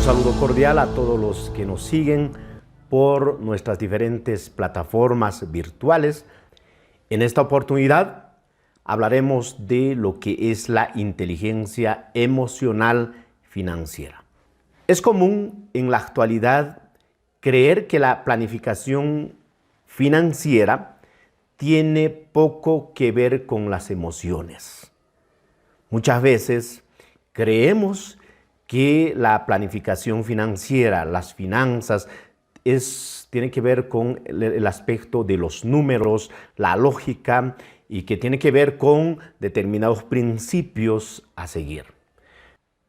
saludo cordial a todos los que nos siguen por nuestras diferentes plataformas virtuales. En esta oportunidad hablaremos de lo que es la inteligencia emocional financiera. Es común en la actualidad creer que la planificación financiera tiene poco que ver con las emociones. Muchas veces creemos que la planificación financiera, las finanzas, tiene que ver con el aspecto de los números, la lógica, y que tiene que ver con determinados principios a seguir.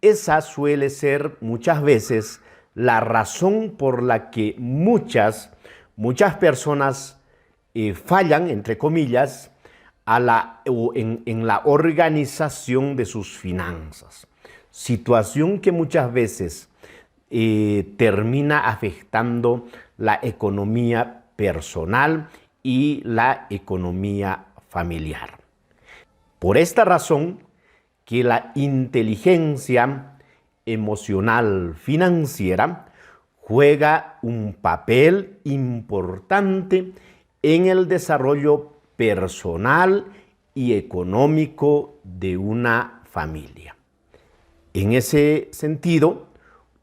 Esa suele ser muchas veces la razón por la que muchas personas fallan, entre comillas, en la organización de sus finanzas. Situación que muchas veces termina afectando la economía personal y la economía familiar. Por esta razón, que la inteligencia emocional financiera juega un papel importante en el desarrollo personal y económico de una familia. En ese sentido,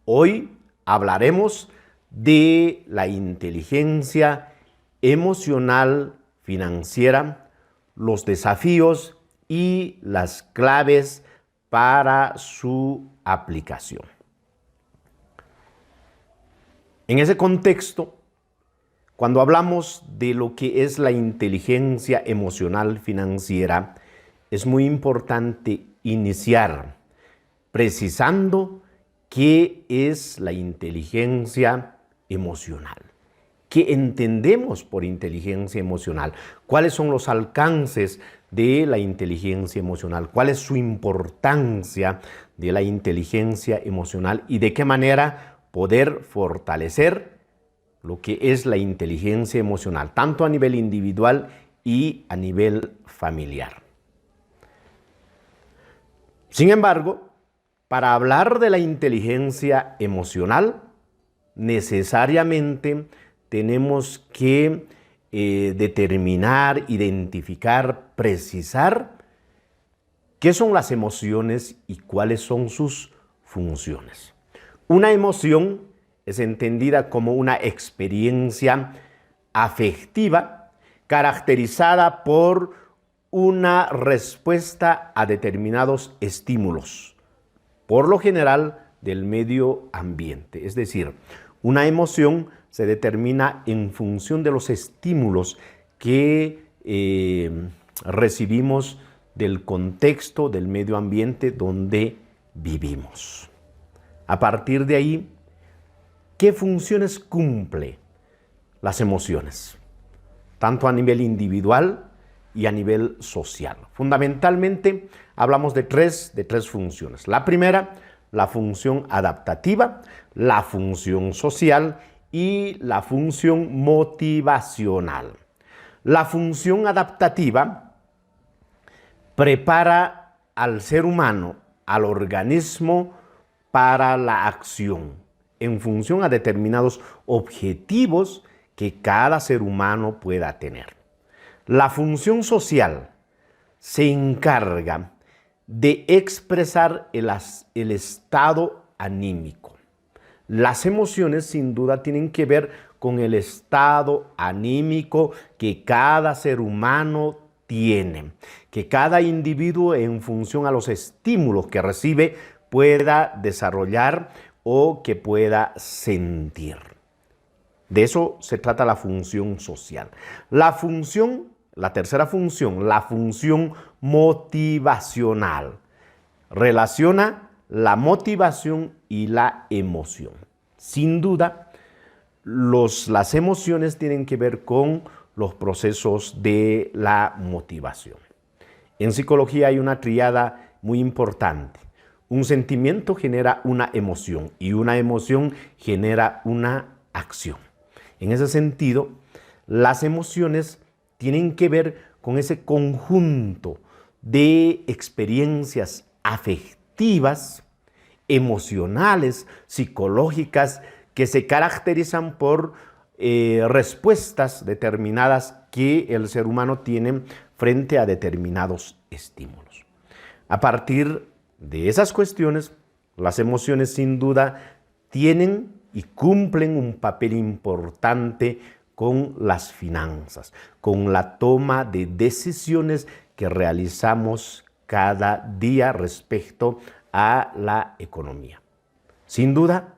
hoy hablaremos de la inteligencia emocional financiera, los desafíos y las claves para su aplicación. En ese contexto, cuando hablamos de lo que es la inteligencia emocional financiera, es muy importante iniciar precisando qué es la inteligencia emocional. ¿Qué entendemos por inteligencia emocional? ¿Cuáles son los alcances de la inteligencia emocional? ¿Cuál es su importancia de la inteligencia emocional? ¿Y de qué manera poder fortalecer lo que es la inteligencia emocional, tanto a nivel individual y a nivel familiar? Sin embargo, para hablar de la inteligencia emocional, necesariamente tenemos que determinar, identificar, precisar qué son las emociones y cuáles son sus funciones. Una emoción es entendida como una experiencia afectiva caracterizada por una respuesta a determinados estímulos, por lo general del medio ambiente. Es decir, una emoción se determina en función de los estímulos que recibimos del contexto, del medio ambiente donde vivimos. A partir de ahí, ¿qué funciones cumple las emociones? Tanto a nivel individual y a nivel social. Fundamentalmente hablamos de tres funciones. La primera, la función adaptativa, la función social y la función motivacional. La función adaptativa prepara al ser humano, al organismo, para la acción en función a determinados objetivos que cada ser humano pueda tener. La función social se encarga de expresar el estado anímico. Las emociones sin duda tienen que ver con el estado anímico que cada ser humano tiene, que cada individuo en función a los estímulos que recibe pueda desarrollar o que pueda sentir. De eso se trata la función social. La tercera función, la función motivacional, relaciona la motivación y la emoción. Sin duda, las emociones tienen que ver con los procesos de la motivación. En psicología hay una tríada muy importante. Un sentimiento genera una emoción y una emoción genera una acción. En ese sentido, las emociones tienen que ver con ese conjunto de experiencias afectivas emocionales, psicológicas, que se caracterizan por respuestas determinadas que el ser humano tiene frente a determinados estímulos. A partir de esas cuestiones, las emociones sin duda tienen y cumplen un papel importante con las finanzas, con la toma de decisiones que realizamos cada día respecto a la economía. Sin duda,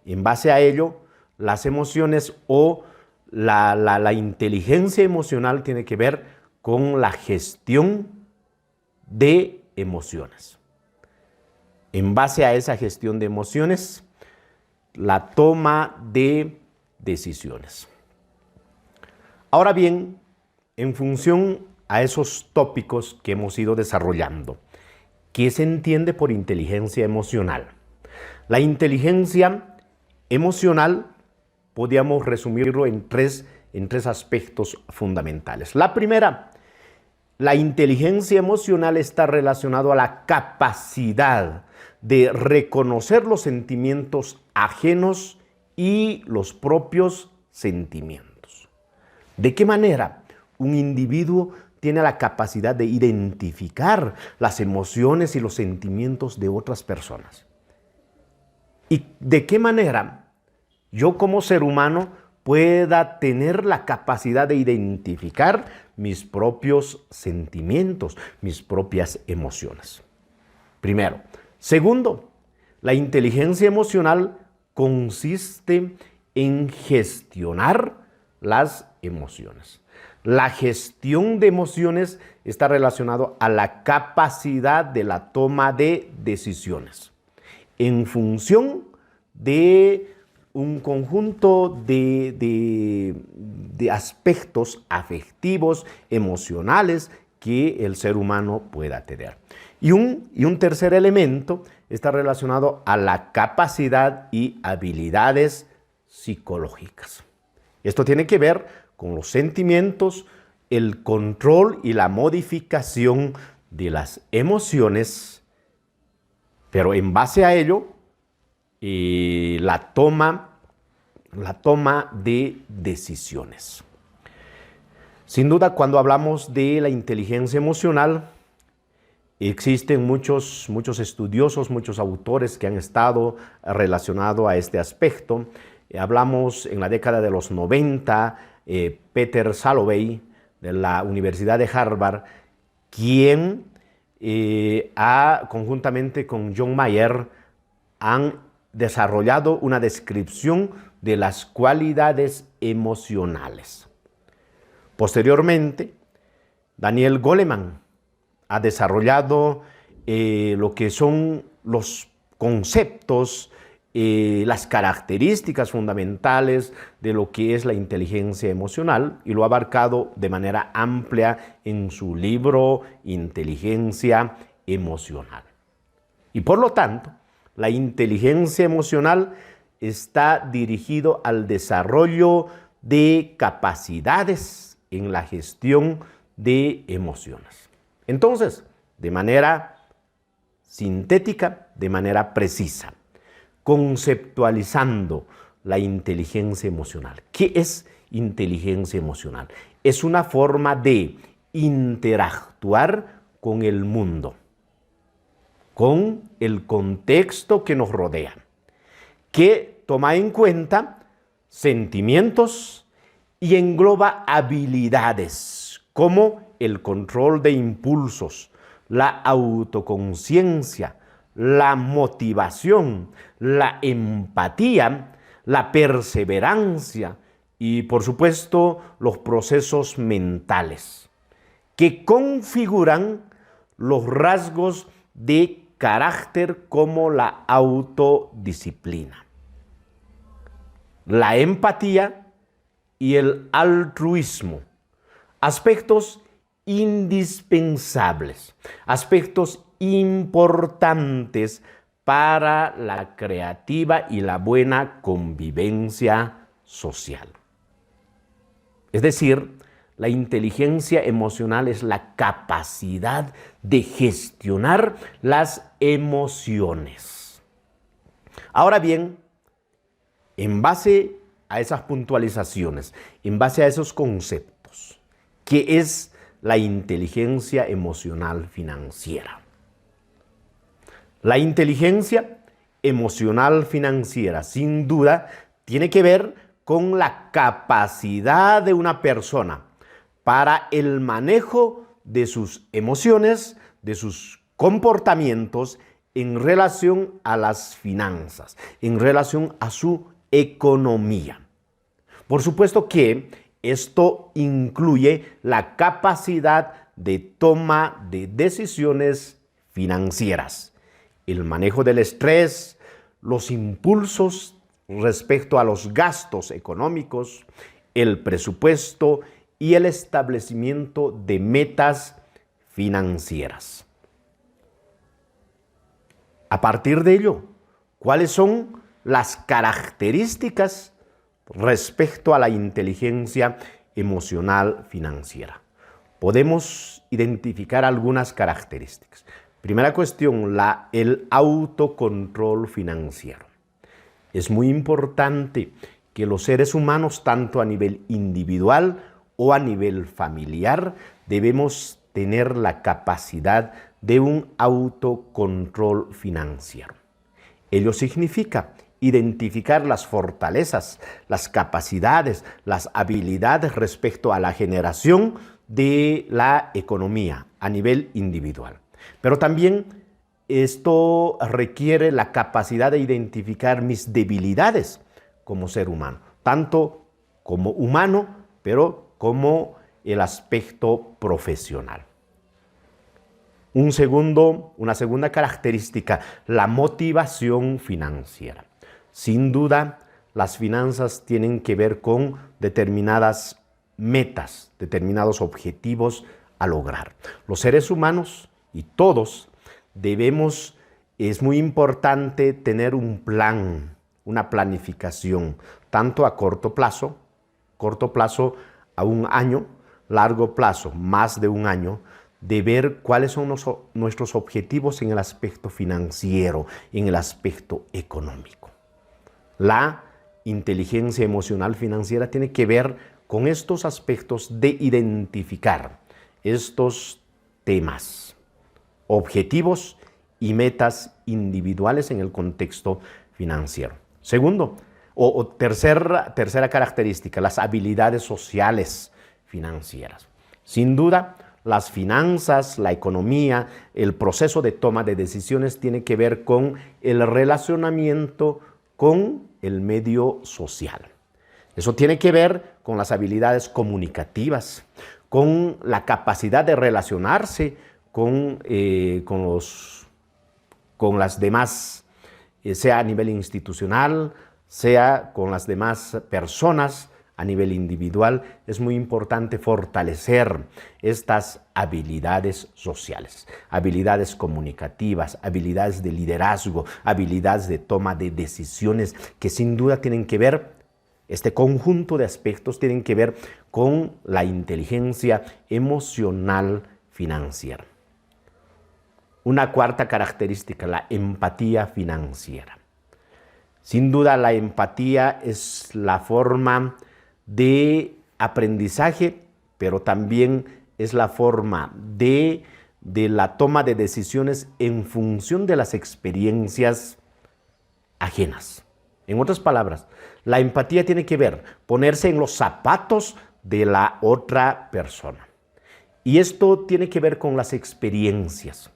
en base a ello, las emociones o la inteligencia emocional tiene que ver con la gestión de emociones. En base a esa gestión de emociones, la toma de decisiones. Ahora bien, en función a esos tópicos que hemos ido desarrollando, ¿qué se entiende por inteligencia emocional? La inteligencia emocional podríamos resumirlo en tres aspectos fundamentales. La primera, la inteligencia emocional está relacionada a la capacidad de reconocer los sentimientos ajenos y los propios sentimientos. ¿De qué manera un individuo tiene la capacidad de identificar las emociones y los sentimientos de otras personas? ¿Y de qué manera yo como ser humano pueda tener la capacidad de identificar mis propios sentimientos, mis propias emociones? Primero. Segundo, la inteligencia emocional consiste en gestionar las emociones. La gestión de emociones está relacionado a la capacidad de la toma de decisiones en función de un conjunto de aspectos afectivos, emocionales que el ser humano pueda tener. Y un tercer elemento está relacionado a la capacidad y habilidades psicológicas. Esto tiene que ver con los sentimientos, el control y la modificación de las emociones, pero en base a ello, la toma de decisiones. Sin duda, cuando hablamos de la inteligencia emocional, existen muchos estudiosos, muchos autores que han estado relacionados a este aspecto. Hablamos en la década de los 90, Peter Salovey, de la Universidad de Harvard, quien conjuntamente con John Mayer, han desarrollado una descripción de las cualidades emocionales. Posteriormente, Daniel Goleman ha desarrollado lo que son los conceptos, las características fundamentales de lo que es la inteligencia emocional, y lo ha abarcado de manera amplia en su libro Inteligencia Emocional. Y por lo tanto, la inteligencia emocional está dirigido al desarrollo de capacidades en la gestión de emociones. Entonces, de manera sintética, de manera precisa, conceptualizando la inteligencia emocional. ¿Qué es inteligencia emocional? Es una forma de interactuar con el mundo, con el contexto que nos rodea, que toma en cuenta sentimientos y engloba habilidades como el control de impulsos, la autoconciencia, la motivación, la empatía, la perseverancia y, por supuesto, los procesos mentales, que configuran los rasgos de carácter como la autodisciplina, la empatía y el altruismo, aspectos indispensables, aspectos importantes para la creativa y la buena convivencia social. Es decir, la inteligencia emocional es la capacidad de gestionar las emociones. Ahora bien, en base a esas puntualizaciones, en base a esos conceptos, ¿qué es la inteligencia emocional financiera? La inteligencia emocional financiera, sin duda, tiene que ver con la capacidad de una persona para el manejo de sus emociones, de sus comportamientos en relación a las finanzas, en relación a su economía. Por supuesto que esto incluye la capacidad de toma de decisiones financieras, el manejo del estrés, los impulsos respecto a los gastos económicos, el presupuesto y el establecimiento de metas financieras. A partir de ello, ¿cuáles son las características respecto a la inteligencia emocional financiera? Podemos identificar algunas características. Primera cuestión, el autocontrol financiero. Es muy importante que los seres humanos, tanto a nivel individual o a nivel familiar, debemos tener la capacidad de un autocontrol financiero. Ello significa identificar las fortalezas, las capacidades, las habilidades respecto a la generación de la economía a nivel individual. Pero también esto requiere la capacidad de identificar mis debilidades como ser humano, tanto como humano, pero como el aspecto profesional. Una segunda característica, la motivación financiera. Sin duda, las finanzas tienen que ver con determinadas metas, determinados objetivos a lograr. Los seres humanos y todos es muy importante tener un plan, una planificación, tanto a corto plazo a un año, largo plazo, más de un año, de ver cuáles son nuestros objetivos en el aspecto financiero, en el aspecto económico. La inteligencia emocional financiera tiene que ver con estos aspectos de identificar estos temas, objetivos y metas individuales en el contexto financiero. Segundo, tercera característica, las habilidades sociales financieras. Sin duda, las finanzas, la economía, el proceso de toma de decisiones tiene que ver con el relacionamiento con el medio social. Eso tiene que ver con las habilidades comunicativas, con la capacidad de relacionarse con las demás, sea a nivel institucional, sea con las demás personas a nivel individual. Es muy importante fortalecer estas habilidades sociales, habilidades comunicativas, habilidades de liderazgo, habilidades de toma de decisiones que sin duda tienen que ver, este conjunto de aspectos tienen que ver con la inteligencia emocional financiera. Una cuarta característica, la empatía financiera. Sin duda, la empatía es la forma de aprendizaje, pero también es la forma de la toma de decisiones en función de las experiencias ajenas. En otras palabras, la empatía tiene que ver ponerse en los zapatos de la otra persona. Y esto tiene que ver con las experiencias.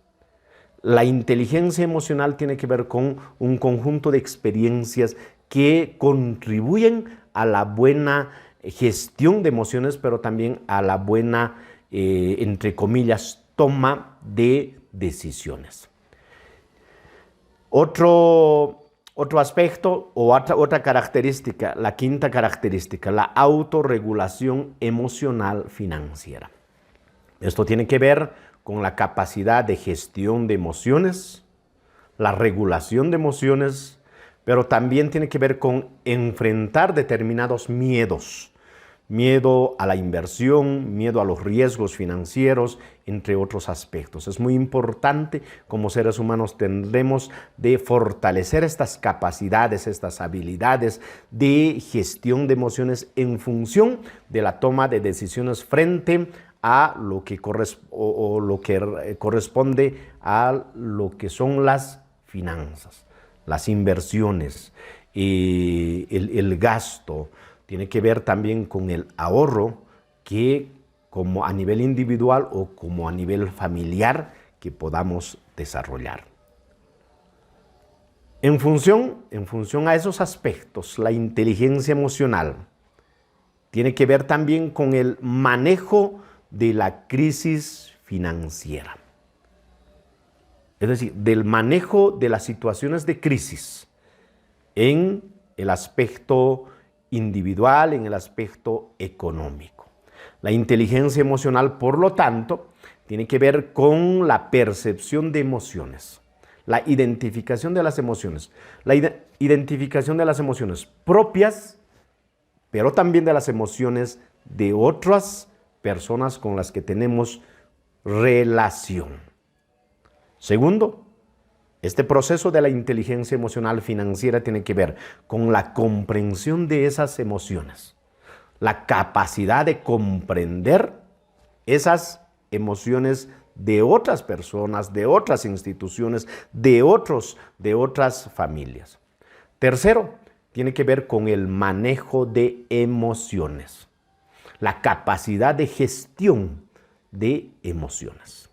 La inteligencia emocional tiene que ver con un conjunto de experiencias que contribuyen a la buena gestión de emociones, pero también a la buena, entre comillas, toma de decisiones. Otro aspecto o otra característica, la quinta característica, la autorregulación emocional financiera. Esto tiene que ver con la capacidad de gestión de emociones, la regulación de emociones, pero también tiene que ver con enfrentar determinados miedos, miedo a la inversión, miedo a los riesgos financieros, entre otros aspectos. Es muy importante, como seres humanos tendremos de fortalecer estas capacidades, estas habilidades de gestión de emociones en función de la toma de decisiones frente a lo que corresponde a lo que son las finanzas, las inversiones, el gasto. Tiene que ver también con el ahorro, que como a nivel individual o como a nivel familiar que podamos desarrollar. En función a esos aspectos, la inteligencia emocional tiene que ver también con el manejo de la crisis financiera. Es decir, del manejo de las situaciones de crisis en el aspecto individual, en el aspecto económico. La inteligencia emocional, por lo tanto, tiene que ver con la percepción de emociones, la identificación de las emociones, la identificación de las emociones propias, pero también de las emociones de otras personas con las que tenemos relación. Segundo, este proceso de la inteligencia emocional financiera tiene que ver con la comprensión de esas emociones, la capacidad de comprender esas emociones de otras personas, de otras instituciones, de otras familias. Tercero, tiene que ver con el manejo de emociones, la capacidad de gestión de emociones.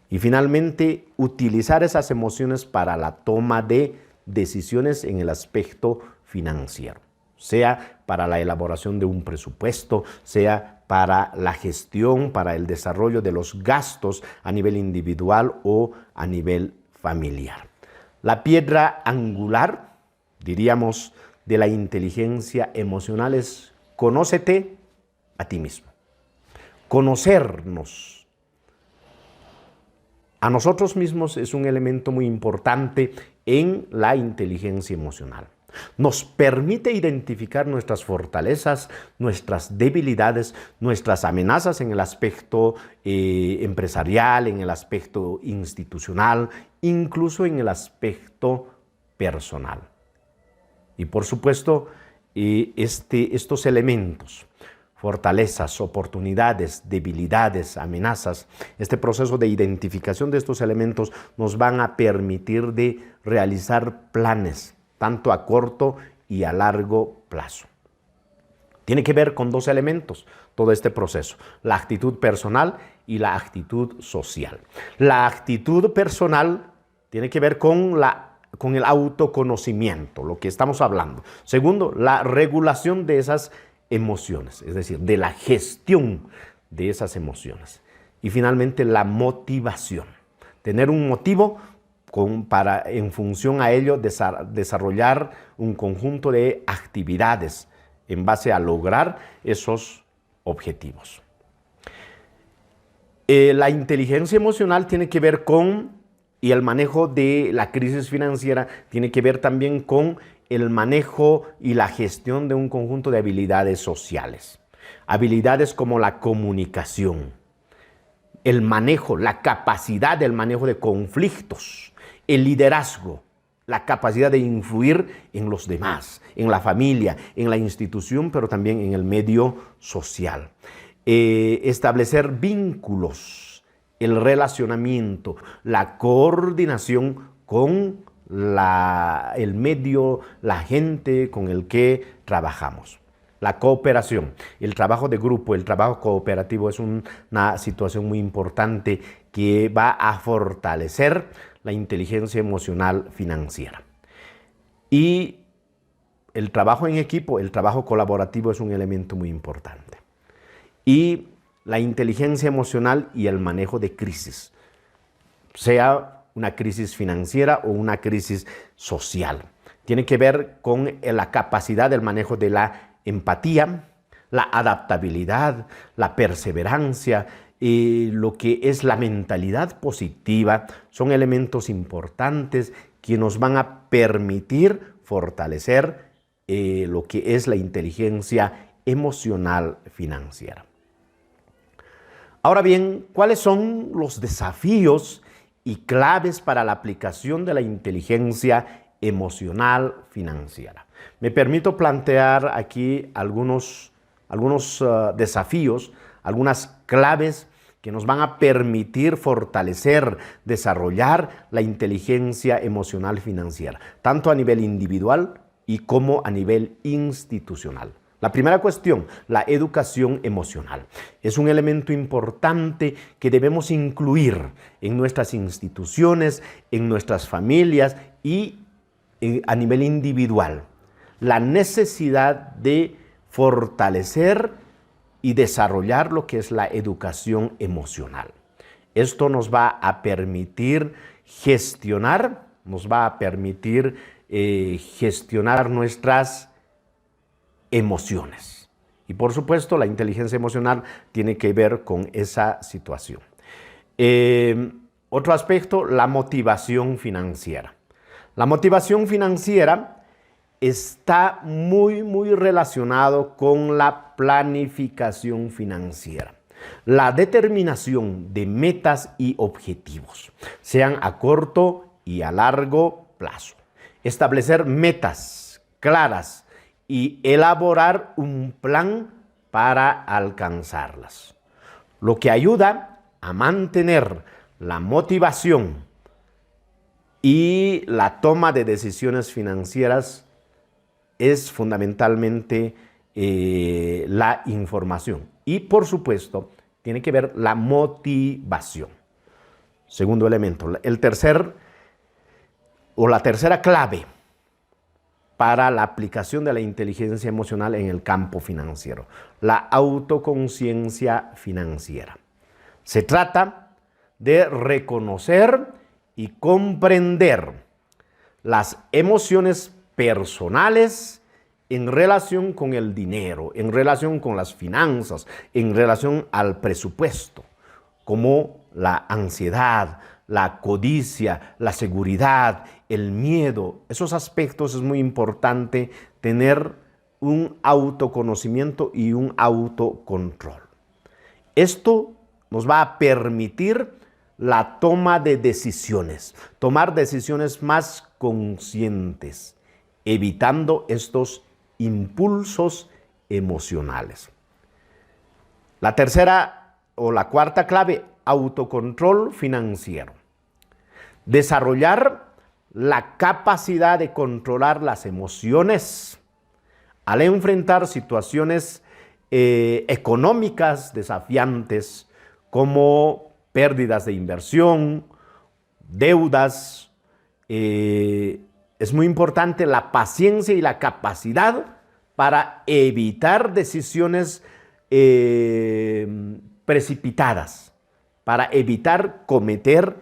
Y finalmente, utilizar esas emociones para la toma de decisiones en el aspecto financiero, sea para la elaboración de un presupuesto, sea para la gestión, para el desarrollo de los gastos a nivel individual o a nivel familiar. La piedra angular, diríamos, de la inteligencia emocional es: conócete a ti mismo. Conocernos a nosotros mismos es un elemento muy importante en la inteligencia emocional. Nos permite identificar nuestras fortalezas, nuestras debilidades, nuestras amenazas en el aspecto empresarial, en el aspecto institucional, incluso en el aspecto personal. Y por supuesto, estos elementos, fortalezas, oportunidades, debilidades, amenazas, este proceso de identificación de estos elementos nos van a permitir de realizar planes, tanto a corto y a largo plazo. Tiene que ver con dos elementos todo este proceso: la actitud personal y la actitud social. La actitud personal tiene que ver con el autoconocimiento, lo que estamos hablando. Segundo, la regulación de esas emociones, es decir, de la gestión de esas emociones. Y finalmente, la motivación. Tener un motivo para, en función a ello, desarrollar un conjunto de actividades en base a lograr esos objetivos. La inteligencia emocional tiene que ver con, y el manejo de la crisis financiera tiene que ver también con el manejo y la gestión de un conjunto de habilidades sociales. Habilidades como la comunicación, el manejo, la capacidad del manejo de conflictos, el liderazgo, la capacidad de influir en los demás, en la familia, en la institución, pero también en el medio social. Establecer vínculos, el relacionamiento, la coordinación con el medio, la gente con el que trabajamos. La cooperación, el trabajo de grupo, el trabajo cooperativo es una situación muy importante que va a fortalecer la inteligencia emocional financiera. Y el trabajo en equipo, el trabajo colaborativo es un elemento muy importante. Y la inteligencia emocional y el manejo de crisis, sea una crisis financiera o una crisis social. Tiene que ver con la capacidad del manejo de la empatía, la adaptabilidad, la perseverancia, lo que es la mentalidad positiva. Son elementos importantes que nos van a permitir fortalecer lo que es la inteligencia emocional financiera. Ahora bien, ¿cuáles son los desafíos y claves para la aplicación de la inteligencia emocional financiera? Me permito plantear aquí algunos desafíos, algunas claves que nos van a permitir fortalecer, desarrollar la inteligencia emocional financiera, tanto a nivel individual y como a nivel institucional. La primera cuestión, la educación emocional. Es un elemento importante que debemos incluir en nuestras instituciones, en nuestras familias y a nivel individual. La necesidad de fortalecer y desarrollar lo que es la educación emocional. Esto nos va a permitir gestionar, gestionar nuestras emociones. Y por supuesto, la inteligencia emocional tiene que ver con esa situación. Otro aspecto, la motivación financiera. La motivación financiera está muy relacionado con la planificación financiera. La determinación de metas y objetivos, sean a corto y a largo plazo. Establecer metas claras y elaborar un plan para alcanzarlas, lo que ayuda a mantener la motivación y la toma de decisiones financieras es fundamentalmente la información. Y por supuesto, tiene que ver la motivación. Segundo elemento, la tercera clave para la aplicación de la inteligencia emocional en el campo financiero, la autoconciencia financiera. Se trata de reconocer y comprender las emociones personales en relación con el dinero, en relación con las finanzas, en relación al presupuesto, como la ansiedad, la codicia, la seguridad, el miedo. Esos aspectos es muy importante tener un autoconocimiento y un autocontrol. Esto nos va a permitir la toma de decisiones, tomar decisiones más conscientes, evitando estos impulsos emocionales. La tercera o la cuarta clave, autocontrol financiero. Desarrollar la capacidad de controlar las emociones al enfrentar situaciones económicas desafiantes como pérdidas de inversión, deudas. Es muy importante la paciencia y la capacidad para evitar decisiones precipitadas, para evitar cometer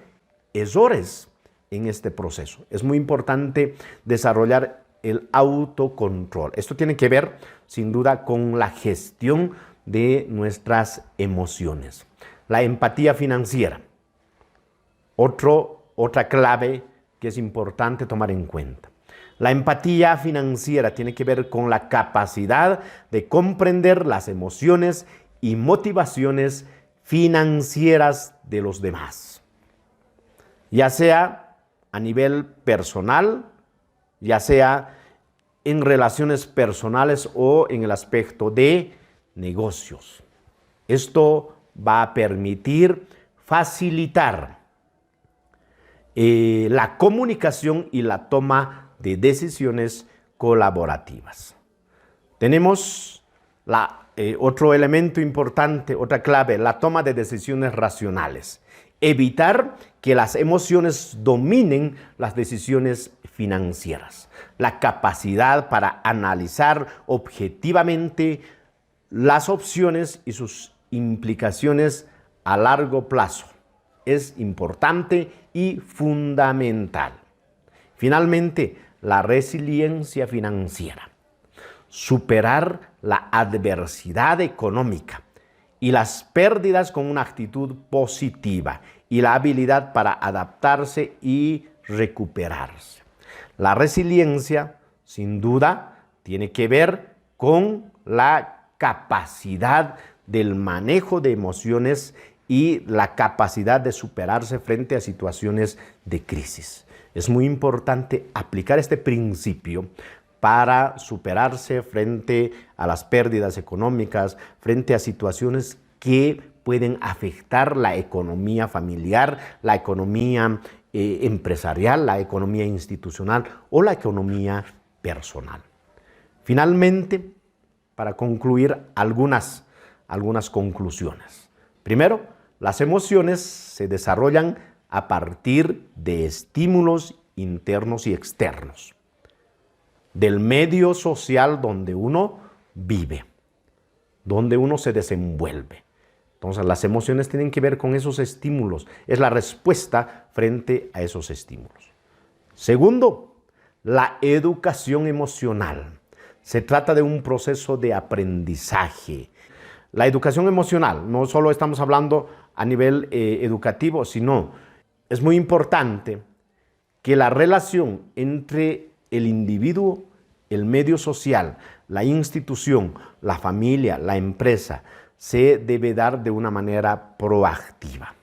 errores en este proceso. Es muy importante desarrollar el autocontrol. Esto tiene que ver, sin duda, con la gestión de nuestras emociones. La empatía financiera. Otra clave que es importante tomar en cuenta. La empatía financiera tiene que ver con la capacidad de comprender las emociones y motivaciones financieras de los demás, ya sea a nivel personal, ya sea en relaciones personales o en el aspecto de negocios. Esto va a permitir facilitar la comunicación y la toma de decisiones colaborativas. Tenemos otro elemento importante, otra clave, la toma de decisiones racionales. Evitar que las emociones dominen las decisiones financieras. La capacidad para analizar objetivamente las opciones y sus implicaciones a largo plazo es importante y fundamental. Finalmente, la resiliencia financiera. Superar la adversidad económica y las pérdidas con una actitud positiva y la habilidad para adaptarse y recuperarse. La resiliencia, sin duda, tiene que ver con la capacidad del manejo de emociones y la capacidad de superarse frente a situaciones de crisis. Es muy importante aplicar este principio para superarse frente a las pérdidas económicas, frente a situaciones que pueden afectar la economía familiar, la economía empresarial, la economía institucional o la economía personal. Finalmente, para concluir, algunas conclusiones. Primero, las emociones se desarrollan a partir de estímulos internos y externos, del medio social donde uno vive, donde uno se desenvuelve. Entonces, las emociones tienen que ver con esos estímulos, es la respuesta frente a esos estímulos. Segundo, la educación emocional. Se trata de un proceso de aprendizaje. La educación emocional, no solo estamos hablando a nivel educativo, sino es muy importante que la relación entre el individuo, el medio social, la institución, la familia, la empresa, se debe dar de una manera proactiva,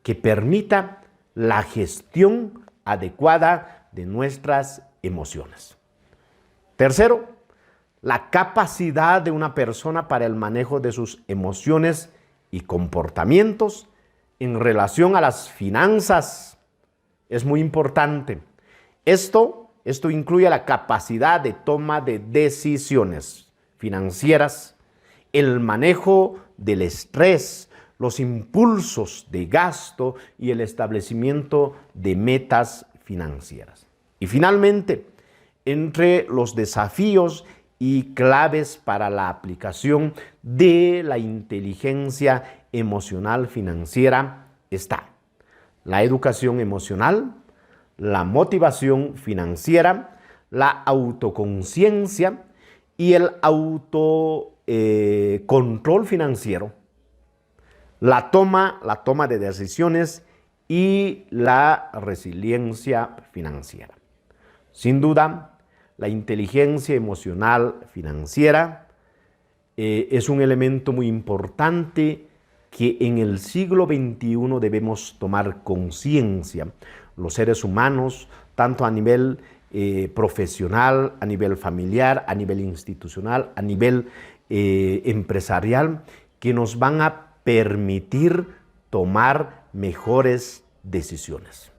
que permita la gestión adecuada de nuestras emociones. Tercero, la capacidad de una persona para el manejo de sus emociones y comportamientos en relación a las finanzas es muy importante. Esto incluye la capacidad de toma de decisiones financieras, el manejo del estrés, los impulsos de gasto y el establecimiento de metas financieras. Y finalmente, entre los desafíos y claves para la aplicación de la inteligencia emocional financiera está la educación emocional, la motivación financiera, la autoconciencia y el autocontrol financiero, la toma de decisiones y la resiliencia financiera. Sin duda, la inteligencia emocional financiera es un elemento muy importante que en el siglo XXI debemos tomar conciencia. Los seres humanos, tanto a nivel profesional, a nivel familiar, a nivel institucional, a nivel empresarial, que nos van a permitir tomar mejores decisiones.